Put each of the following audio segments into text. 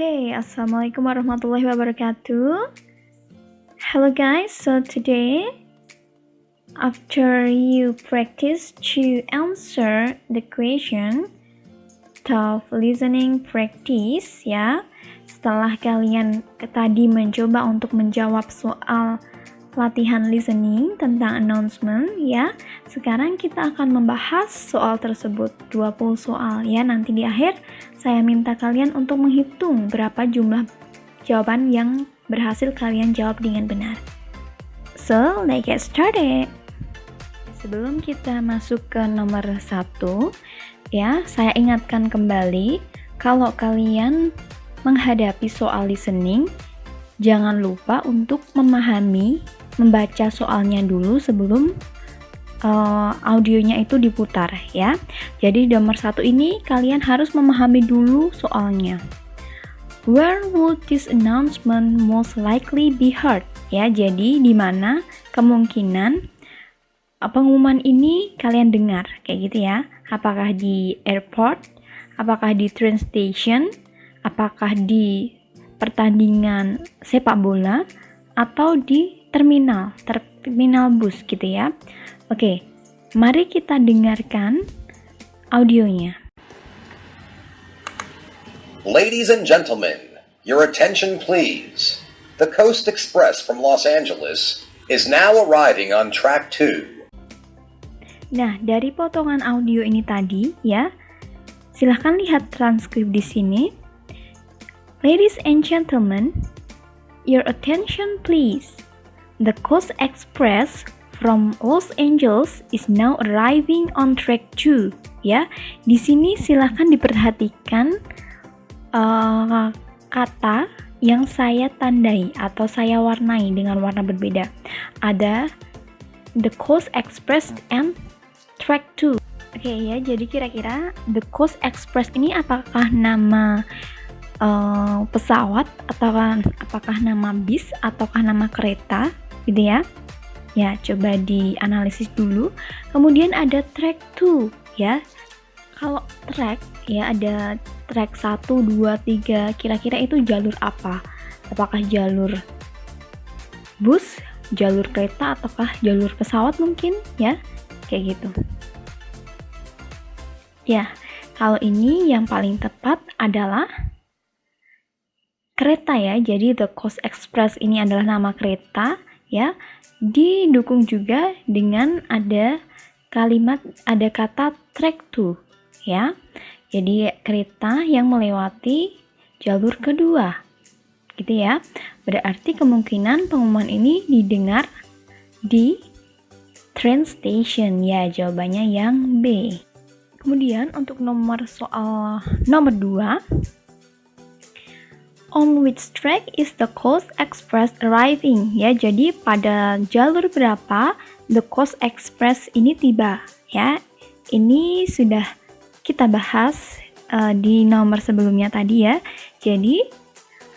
Okay, Assalamualaikum warahmatullahi wabarakatuh. Hello guys, so today, after you practice to answer the question of listening practice ya, setelah kalian tadi mencoba untuk menjawab soal latihan listening tentang announcement ya, sekarang kita akan membahas soal tersebut 20 soal ya. Nanti di akhir saya minta kalian untuk menghitung berapa jumlah jawaban yang berhasil kalian jawab dengan benar. So, let's get started. Sebelum kita masuk ke nomor 1 ya, saya ingatkan kembali kalau kalian menghadapi soal listening, jangan lupa untuk membaca soalnya dulu sebelum audionya itu diputar ya. Jadi nomor 1 ini kalian harus memahami dulu soalnya. Where would this announcement most likely be heard? Ya, jadi di mana kemungkinan pengumuman ini kalian dengar kayak gitu ya. Apakah di airport, apakah di train station, apakah di pertandingan sepak bola, atau di terminal bus gitu ya. Oke, mari kita dengarkan audionya. Ladies and gentlemen, your attention please. The Coast Express from Los Angeles is now arriving on track 2. Nah, dari potongan audio ini tadi ya, silahkan lihat transkrip di sini. Ladies and gentlemen, your attention please. The Coast Express from Los Angeles is now arriving on track 2. Ya, di sini silahkan diperhatikan kata yang saya tandai atau saya warnai dengan warna berbeda. Ada The Coast Express and track 2. Oke ya, jadi kira-kira The Coast Express ini apakah nama pesawat atau apakah nama bis ataukah nama kereta gitu ya. Ya, coba dianalisis dulu. Kemudian ada track 2 ya. Kalau track ya ada track 1, 2, 3, kira-kira itu jalur apa? Apakah jalur bus, jalur kereta, ataukah jalur pesawat mungkin ya? Kayak gitu. Ya, kalau ini yang paling tepat adalah kereta ya. Jadi The Coast Express ini adalah nama kereta ya. Didukung juga dengan ada kata track 2 ya. Jadi kereta yang melewati jalur kedua gitu ya. Berarti kemungkinan pengumuman ini didengar di train station ya. Jawabannya yang B. Kemudian untuk soal nomor 2, on which track is the Coast Express arriving? Ya, jadi pada jalur berapa the Coast Express ini tiba? Ya, ini sudah kita bahas di nomor sebelumnya tadi ya. Jadi,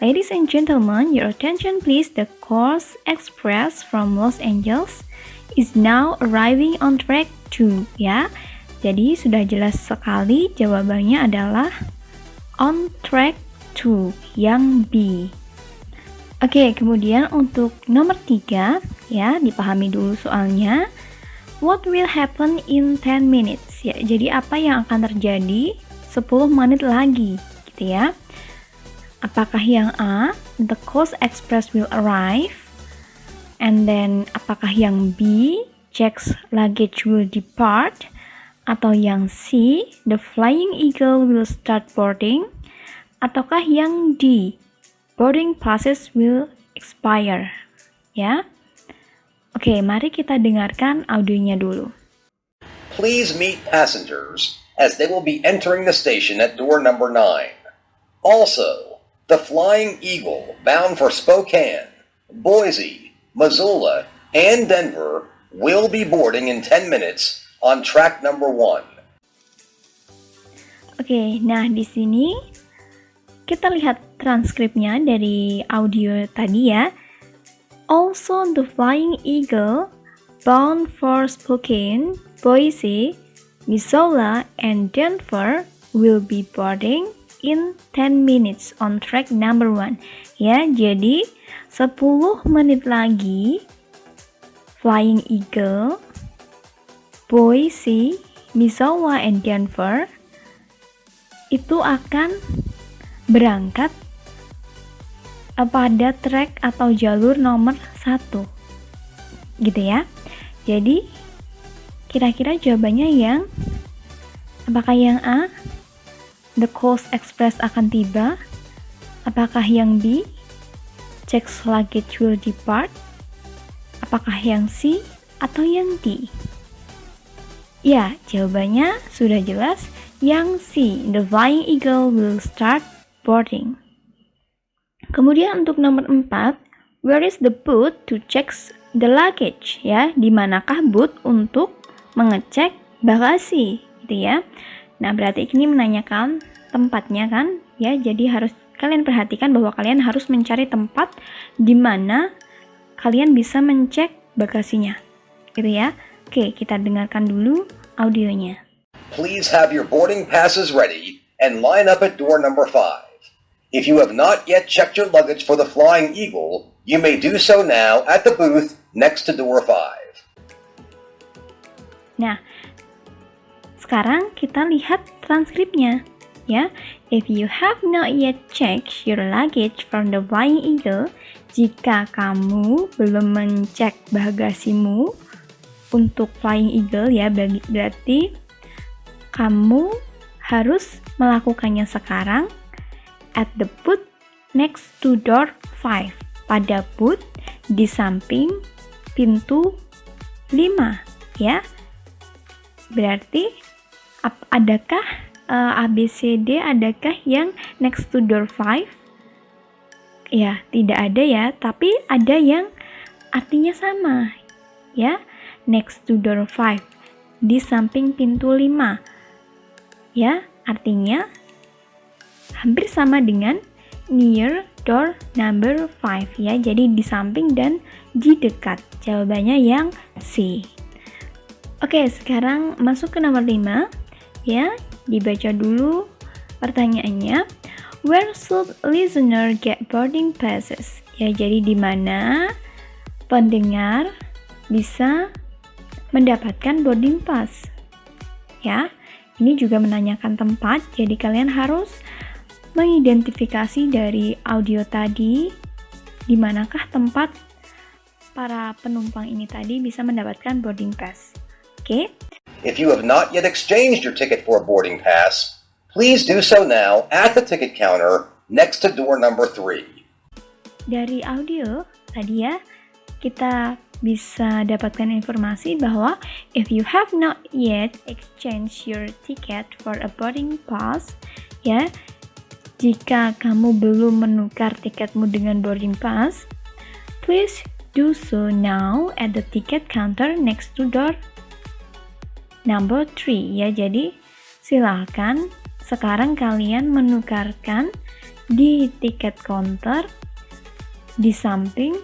ladies and gentlemen, your attention please. The Coast Express from Los Angeles is now arriving on track 2. Ya, jadi sudah jelas sekali jawabannya adalah on track 2 yang B. Oke, kemudian untuk nomor 3 ya, dipahami dulu soalnya. What will happen in 10 minutes? Ya, jadi apa yang akan terjadi 10 menit lagi gitu ya. Apakah yang A, the Coast Express will arrive, and then apakah yang B, checked luggage will depart, atau yang C, the Flying Eagle will start boarding, ataukah yang D, boarding passes will expire ya. Oke, mari kita dengarkan audionya dulu. Please meet passengers as they will be entering the station at door number 9. Also, the Flying Eagle bound for Spokane, Boise, Missoula, and Denver will be boarding in 10 minutes on track number 1. Oke, nah di sini kita lihat transkripnya dari audio tadi ya. Also, the Flying Eagle bound for Spokane, Boise, Missoula, and Denver will be boarding in 10 minutes on track number 1. Ya, jadi 10 menit lagi Flying Eagle, Boise, Misawa, and Denver itu akan berangkat pada track atau jalur nomor 1 gitu ya. Jadi kira-kira jawabannya yang apakah yang A, The Coast Express akan tiba? Apakah yang B, Check's luggage will depart? Apakah yang C atau yang D? Ya, jawabannya sudah jelas, yang C, The Flying Eagle will start boarding. Kemudian untuk nomor 4, where is the booth to check the luggage? Ya, di manakah booth untuk mengecek bagasi, gitu ya. Nah, berarti ini menanyakan tempatnya kan, ya. Jadi harus kalian perhatikan bahwa kalian harus mencari tempat di mana kalian bisa mencek bagasinya, gitu ya. Oke, kita dengarkan dulu audionya. Please have your boarding passes ready and line up at door number 5. If you have not yet checked your luggage for the Flying Eagle, you may do so now at the booth next to door 5. Nah, sekarang kita lihat transkripnya, ya. If you have not yet checked your luggage from the Flying Eagle, jika kamu belum mencek bagasimu untuk Flying Eagle, ya, berarti kamu harus melakukannya sekarang at the booth next to door 5, pada booth di samping pintu 5, ya. Berarti adakah ABCD, adakah yang next to door 5? Ya, tidak ada ya, tapi ada yang artinya sama, ya. Next to door 5, di samping pintu 5. Ya, artinya hampir sama dengan near door number 5, ya. Jadi di samping dan di dekat. Jawabannya yang C. Oke, sekarang masuk ke nomor 5, ya. Dibaca dulu pertanyaannya. Where should listener get boarding passes? Ya, jadi di mana pendengar bisa mendapatkan boarding pass? Ya, ini juga menanyakan tempat, jadi kalian harus mengidentifikasi dari audio tadi di manakah tempat para penumpang ini tadi bisa mendapatkan boarding pass. Oke? If you have not yet exchanged your ticket for a boarding pass, please do so now at the ticket counter next to door number 3. Dari audio tadi ya, kita bisa dapatkan informasi bahwa if you have not yet exchanged your ticket for a boarding pass, ya, jika kamu belum menukar tiketmu dengan boarding pass, please do so now at the ticket counter next to door number 3, ya. Jadi silakan sekarang kalian menukarkan di tiket counter di samping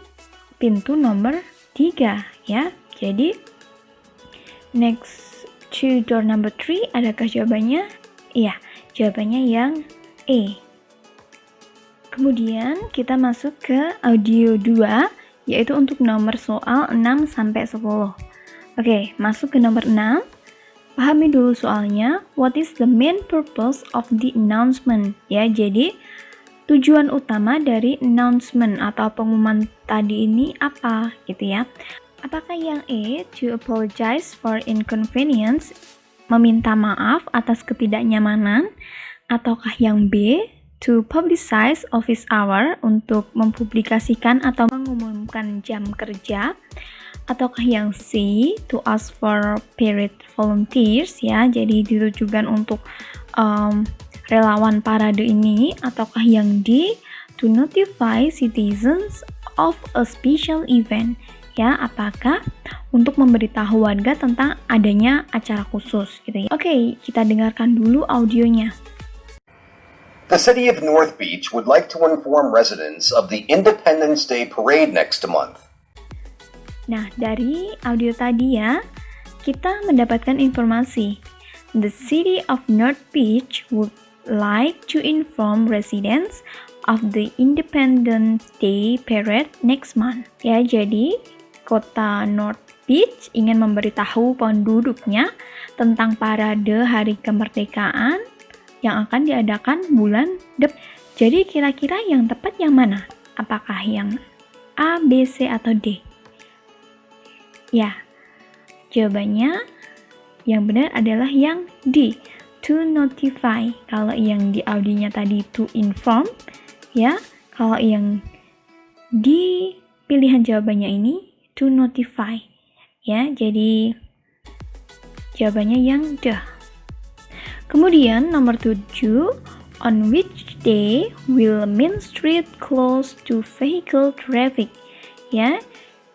pintu nomor 3, ya. Jadi next to door number 3, adakah jawabannya? Iya, jawabannya yang E. Kemudian kita masuk ke audio 2, yaitu untuk nomor soal 6 sampai 10. Oke, masuk ke nomor 6. Pahami dulu soalnya. What is the main purpose of the announcement? Ya, jadi tujuan utama dari announcement atau pengumuman tadi ini apa, gitu ya. Apakah yang E, to apologize for inconvenience, meminta maaf atas ketidaknyamanan, ataukah yang B, to publicize office hour, untuk mempublikasikan atau mengumumkan jam kerja, ataukah yang C, to ask for paid volunteers, ya, jadi ditujukan untuk relawan parade ini, ataukah yang D, to notify citizens of a special event, ya, apakah untuk memberitahu warga tentang adanya acara khusus, gitu ya. Oke, kita dengarkan dulu audionya. The city of North Beach would like to inform residents of the Independence Day Parade next month. Nah, dari audio tadi ya, kita mendapatkan informasi. The city of North Beach would like to inform residents of the Independence Day parade next month. Ya, jadi kota North Beach ingin memberitahu penduduknya tentang parade hari kemerdekaan yang akan diadakan bulan depan. Jadi kira-kira yang tepat yang mana? Apakah yang A, B, C, atau D? Ya, jawabannya yang benar adalah yang D, to notify. Kalau yang di audionya tadi to inform, ya. Kalau yang di pilihan jawabannya ini to notify. Ya, jadi jawabannya yang D. Kemudian nomor 7, on which day will Main Street close to vehicle traffic? Ya,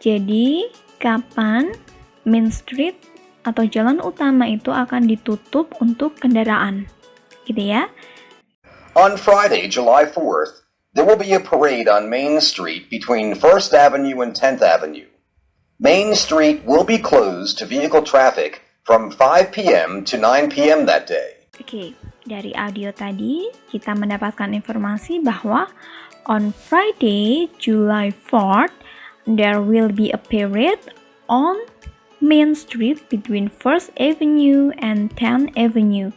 jadi kapan Main Street atau jalan utama itu akan ditutup untuk kendaraan, gitu ya. On Friday, July 4th, there will be a parade on Main Street between 1st Avenue and 10th Avenue. Main Street will be closed to vehicle traffic from 5 p.m. to 9 p.m. that day. Oke, dari audio tadi kita mendapatkan informasi bahwa on Friday, July 4th, there will be a parade on Main Street between 1st Avenue and 10th Avenue.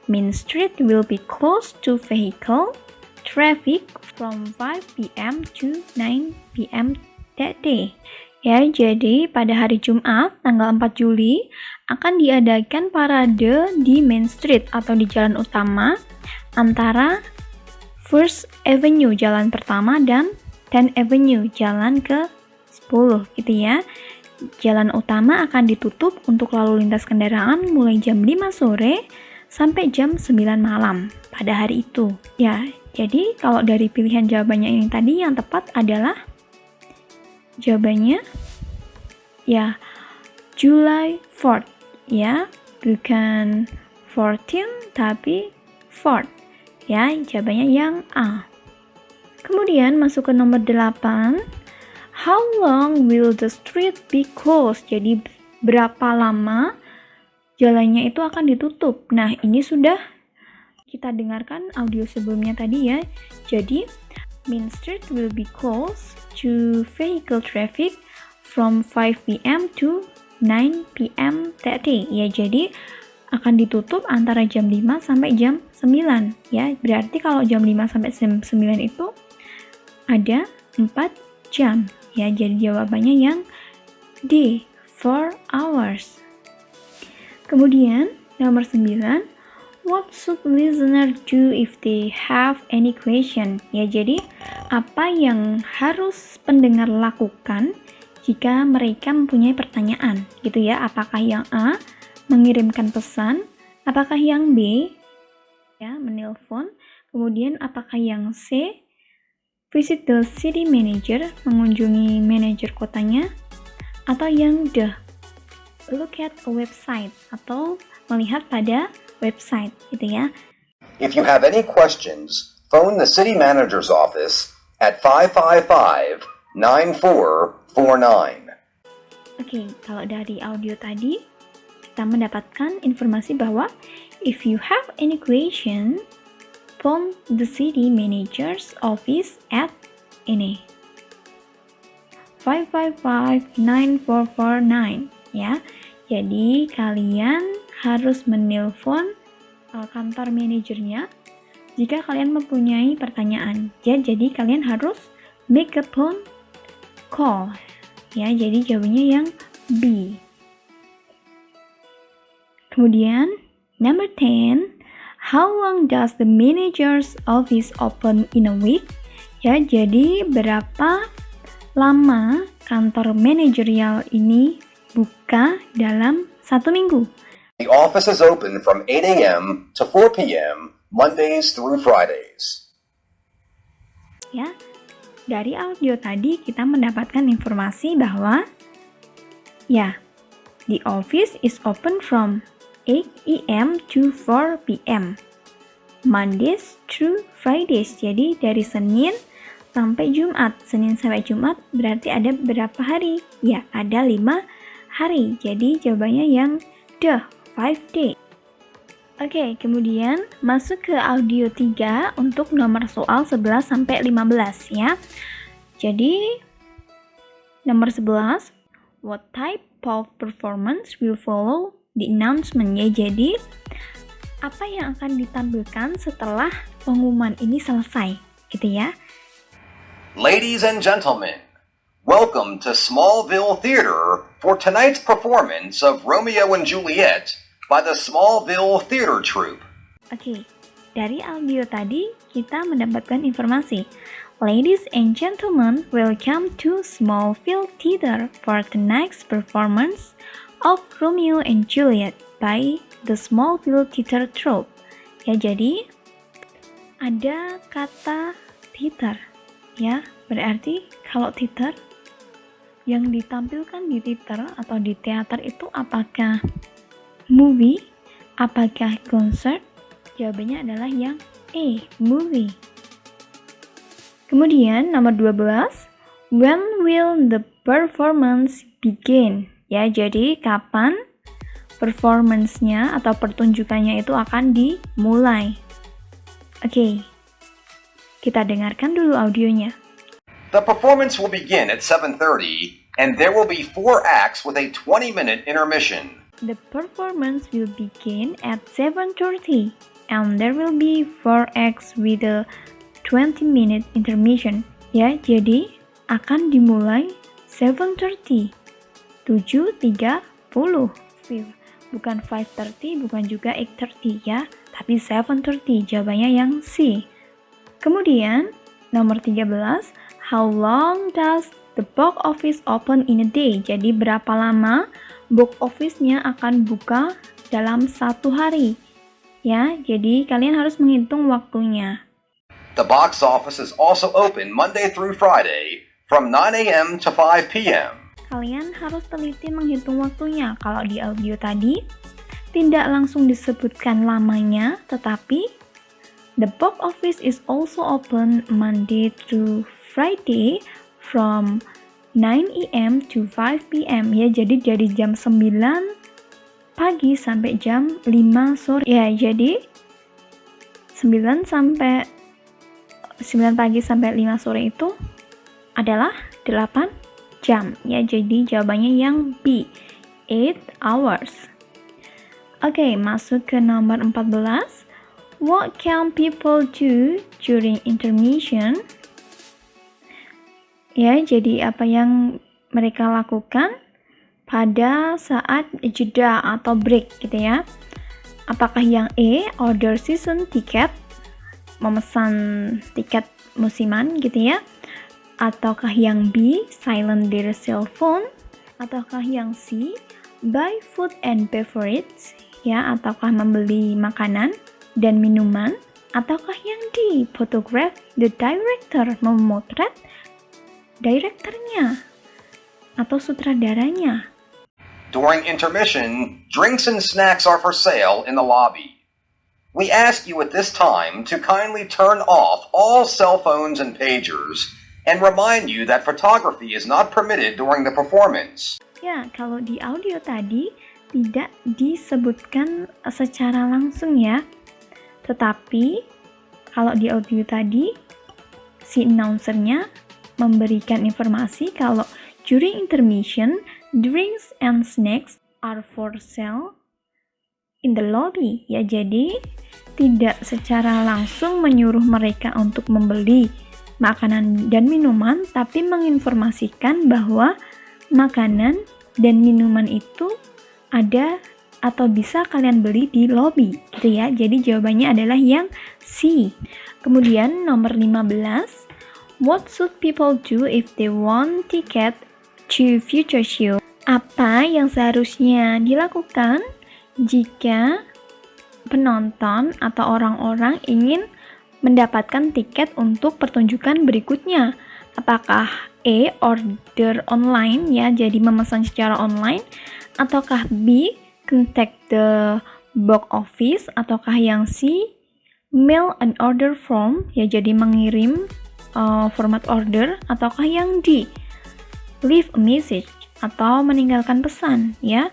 Main Street will be closed to vehicle traffic from 5 p.m. to 9 p.m. that day. Ya, jadi pada hari Jumat tanggal 4 Juli akan diadakan parade di Main Street atau di jalan utama antara 1st Avenue jalan pertama dan 10th Avenue jalan ke 10 gitu ya. Jalan utama akan ditutup untuk lalu lintas kendaraan mulai jam 5 sore sampai jam 9 malam pada hari itu. Ya, jadi kalau dari pilihan jawabannya ini tadi yang tepat adalah jawabannya ya July 4th ya, bukan 14 tapi 4th. Ya, jawabannya yang A. Kemudian masuk ke nomor 8. How long will the street be closed? Jadi berapa lama jalannya itu akan ditutup. Nah, ini sudah kita dengarkan audio sebelumnya tadi ya. Jadi Main Street will be closed to vehicle traffic from 5 p.m. to 9 p.m. that day. Ya, jadi akan ditutup antara jam 5 sampai jam 9 ya. Berarti kalau jam 5 sampai jam 9 itu ada 4 jam. Ya, jadi jawabannya yang D, 4 hours. Kemudian, nomor 9, what should listener do if they have any question? Ya, jadi apa yang harus pendengar lakukan jika mereka mempunyai pertanyaan? Gitu ya, apakah yang A, mengirimkan pesan, apakah yang B, ya, menelpon, kemudian apakah yang C, visit the city manager, mengunjungi manajer kotanya, atau yang D, look at a website, atau melihat pada website, gitu ya. If you have any questions, phone the city manager's office at 555-9449. Oke, kalau dari audio tadi, kita mendapatkan informasi bahwa if you have any question, phone the city manager's office at ini 555-9449 ya. Jadi kalian harus menelpon kantor manajernya jika kalian mempunyai pertanyaan. Ya, jadi kalian harus make a phone call. Ya, jadi jawabannya yang B. Kemudian number 10, how long does the manager's office open in a week? Ya, jadi berapa lama kantor manajerial ini buka dalam 1 minggu? The office is open from 8 a.m. to 4 p.m. Mondays through Fridays. Ya, dari audio tadi kita mendapatkan informasi bahwa ya, the office is open from 8 a.m. to 4 p.m. Mondays through Fridays. Jadi dari Senin sampai Jumat. Senin sampai Jumat berarti ada berapa hari? Ya, ada 5 hari. Jadi jawabannya yang D, 5 days. Oke, kemudian masuk ke audio 3 untuk nomor soal 11 sampai 15 ya. Jadi nomor 11, what type of performance will follow the announcement ya. Jadi apa yang akan ditampilkan setelah pengumuman ini selesai gitu ya. Ladies and gentlemen, welcome to Smallville Theater for tonight's performance of Romeo and Juliet by the Smallville Theater Troupe. Oke, dari audio tadi kita mendapatkan informasi. Ladies and gentlemen, welcome to Smallville Theater for tonight's performance of Romeo and Juliet by the Smallville Theater Troupe. Ya, jadi ada kata theater. Ya, berarti kalau theater yang ditampilkan di theater atau di teater itu apakah movie, apakah concert? Jawabannya adalah yang A, movie. Kemudian nomor 12, when will the performance begin? Ya, jadi kapan performance-nya atau pertunjukannya itu akan dimulai. Oke, kita dengarkan dulu audionya. The performance will begin at 7:30, and there will be 4 acts with a 20-minute intermission. The performance will begin at 7:30, and there will be 4 acts with a 20-minute intermission. Ya, jadi akan dimulai 7:30. 7:30. Bukan 5:30, bukan juga 8:30 ya, tapi 7:30. Jawabannya yang C. Kemudian, nomor 13, how long does the box office open in a day? Jadi, berapa lama box office-nya akan buka dalam satu hari? Ya, jadi kalian harus menghitung waktunya. The box office is also open Monday through Friday from 9 a.m. to 5 p.m. Kalian harus teliti menghitung waktunya. Kalau di audio tadi, tidak langsung disebutkan lamanya, tetapi the box office is also open Monday through Friday from 9 a.m. to 5 p.m. Ya, jadi dari jam 9 pagi sampai jam 5 sore. Ya, jadi 9 pagi sampai 5 sore itu adalah 8 jam. Ya, jadi jawabannya yang B, 8 hours. Oke, masuk ke nomor 14. What can people do during intermission? Ya, jadi apa yang mereka lakukan pada saat jeda atau break gitu ya. Apakah yang A, order season ticket, memesan tiket musiman gitu ya. Ataukah yang B, silent their cell phone? Ataukah yang C, buy food and beverage? Ya, ataukah membeli makanan dan minuman? Ataukah yang D, photograph the director, memotret direkturnya atau sutradaranya? During intermission, drinks and snacks are for sale in the lobby. We ask you at this time to kindly turn off all cell phones and pagers and remind you that photography is not permitted during the performance. Ya, kalau di audio tadi tidak disebutkan secara langsung ya. Tetapi kalau di audio tadi si announcernya memberikan informasi kalau during intermission, drinks and snacks are for sale in the lobby. Ya, jadi tidak secara langsung menyuruh mereka untuk membeli makanan dan minuman, tapi menginformasikan bahwa makanan dan minuman itu ada atau bisa kalian beli di lobby gitu ya. Jadi jawabannya adalah yang C. Kemudian nomor 15, what should people do if they want ticket to future show? Apa yang seharusnya dilakukan jika penonton atau orang-orang ingin mendapatkan tiket untuk pertunjukan berikutnya? Apakah A, order online ya, jadi memesan secara online, ataukah B, contact the box office, ataukah yang C, mail an order form ya, jadi mengirim format order, ataukah yang D, leave a message atau meninggalkan pesan ya.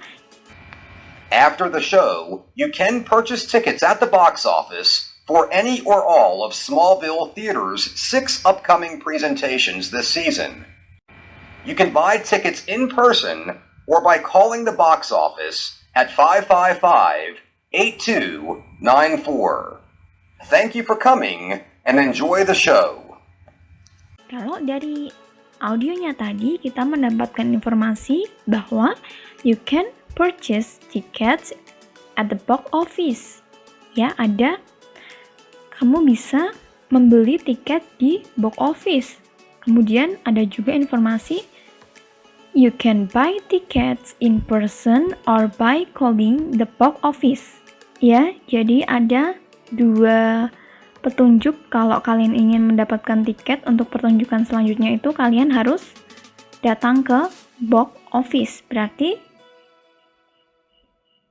After the show, you can purchase tickets at the box office for any or all of Smallville Theater's 6 upcoming presentations this season. You can buy tickets in person or by calling the box office at 555-8294. Thank you for coming and enjoy the show. Kalau dari audionya tadi kita mendapatkan informasi bahwa you can purchase tickets at the box office. Ya, kamu bisa membeli tiket di box office. Kemudian ada juga informasi you can buy tickets in person or by calling the box office. Ya, jadi ada 2 petunjuk kalau kalian ingin mendapatkan tiket untuk pertunjukan selanjutnya itu kalian harus datang ke box office. Berarti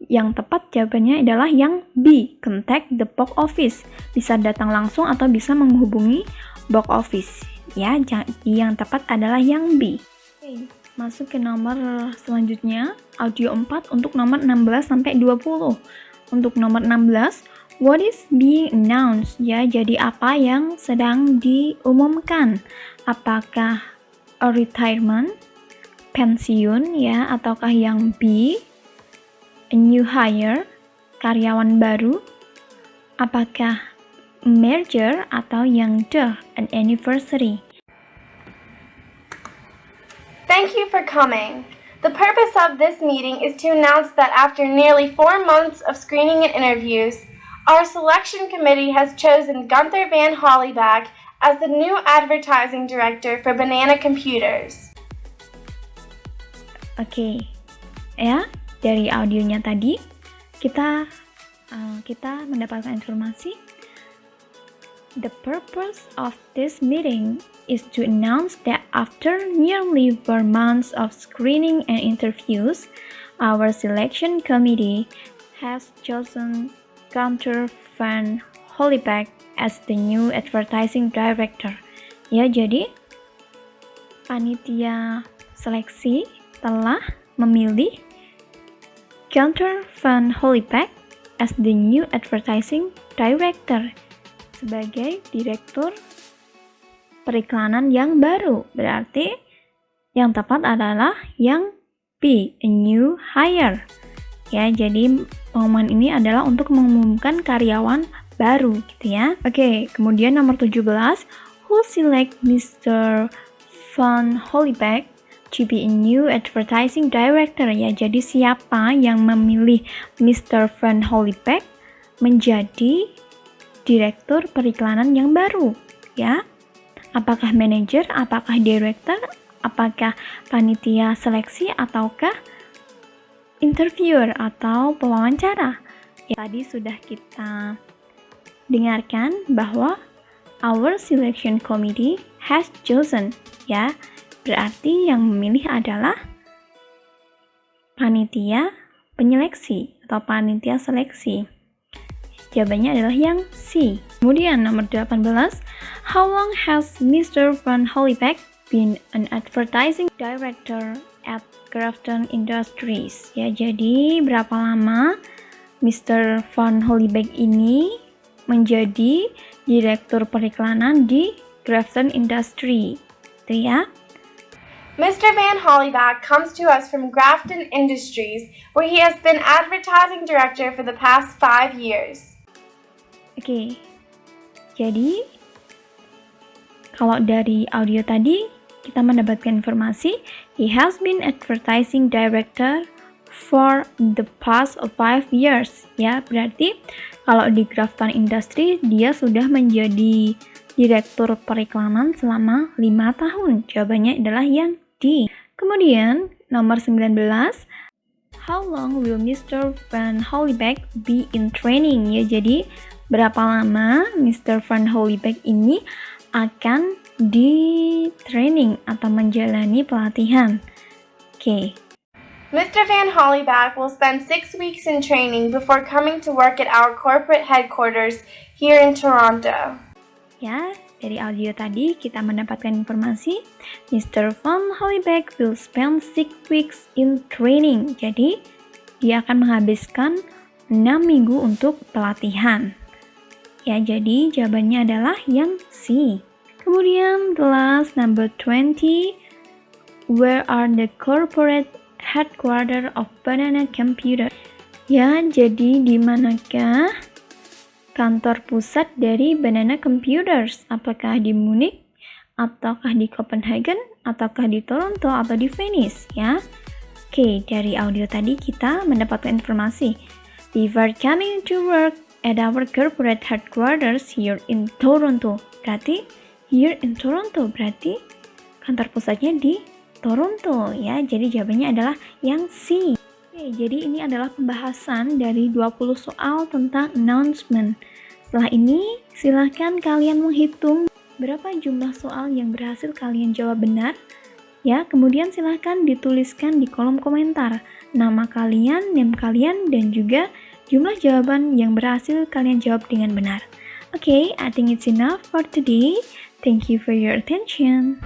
yang tepat jawabannya adalah yang B, contact the box office. Bisa datang langsung atau bisa menghubungi box office. Ya, jadi yang tepat adalah yang B. Oke, masuk ke nomor selanjutnya, audio 4 untuk nomor 16 sampai 20. Untuk nomor 16, what is being announced? Ya, jadi apa yang sedang diumumkan? Apakah a retirement, pensiun ya, ataukah yang B, a new hire, karyawan baru? Apakah merger atau yang D, an anniversary? Thank you for coming. The purpose of this meeting is to announce that after nearly 4 months of screening and interviews, our selection committee has chosen Gunther Van Hollyback as the new advertising director for Banana Computers. Oke, ya, dari audionya tadi kita mendapatkan informasi. The purpose of this meeting is to announce that after nearly 4 months of screening and interviews, our selection committee has chosen Gunther Van Hollyback as the new advertising director. Ya, jadi panitia seleksi telah memilih Gunther Van Hollyback as the new advertising director sebagai direktur periklanan yang baru. Berarti yang tepat adalah yang B, a new hire. Ya, jadi pengumuman ini adalah untuk mengumumkan karyawan baru gitu ya. Oke, kemudian nomor 17, who select Mr. Van Hollyback to be a new advertising director? Ya, jadi siapa yang memilih Mr. Van Hollyback menjadi direktur periklanan yang baru, ya? Apakah manajer, apakah director, apakah panitia seleksi, ataukah interviewer atau pewawancara? Ya, tadi sudah kita dengarkan bahwa our selection committee has chosen, ya. Berarti yang memilih adalah panitia penyeleksi atau panitia seleksi. Jawabannya adalah yang C. Kemudian nomor 18, how long has Mr. Van Hollyback been an advertising director at Grafton Industries? Ya, jadi berapa lama Mr. Van Hollyback ini menjadi direktur periklanan di Grafton Industry? Itu ya. Mr. Van Hollyback comes to us from Grafton Industries, where he has been advertising director for the past 5 years. Oke, jadi kalau dari audio tadi kita mendapatkan informasi he has been advertising director for the past 5 years. Ya, berarti kalau di Grafton Industry dia sudah menjadi direktur periklanan selama 5 tahun. Jawabannya adalah yang D. Kemudian nomor 19, how long will Mr. Van Hollyback be in training? Ya, jadi berapa lama Mr. Van Hollyback ini akan di training atau menjalani pelatihan? Oke. Mr. Van Hollyback will spend 6 weeks in training before coming to work at our corporate headquarters here in Toronto. Ya, dari audio tadi kita mendapatkan informasi Mr. Van Hollyback will spend 6 weeks in training. Jadi dia akan menghabiskan 6 minggu untuk pelatihan. Ya, jadi jawabannya adalah yang C. Kemudian the last number 20, where are the corporate headquarters of Banana Computer? Ya, jadi di manakah kantor pusat dari Banana Computers? Apakah di Munich, ataukah di Copenhagen, ataukah di Toronto, atau di Venice, ya? Oke, dari audio tadi kita mendapatkan informasi. We were coming to work at our corporate headquarters here in Toronto. Berarti here in Toronto, berarti kantor pusatnya di Toronto, ya. Jadi jawabannya adalah yang C. Oke, jadi ini adalah pembahasan dari 20 soal tentang announcement. Setelah ini, silahkan kalian menghitung berapa jumlah soal yang berhasil kalian jawab benar. Ya, kemudian silahkan dituliskan di kolom komentar nama kalian, name kalian, dan juga jumlah jawaban yang berhasil kalian jawab dengan benar. Okay, I think it's enough for today. Thank you for your attention.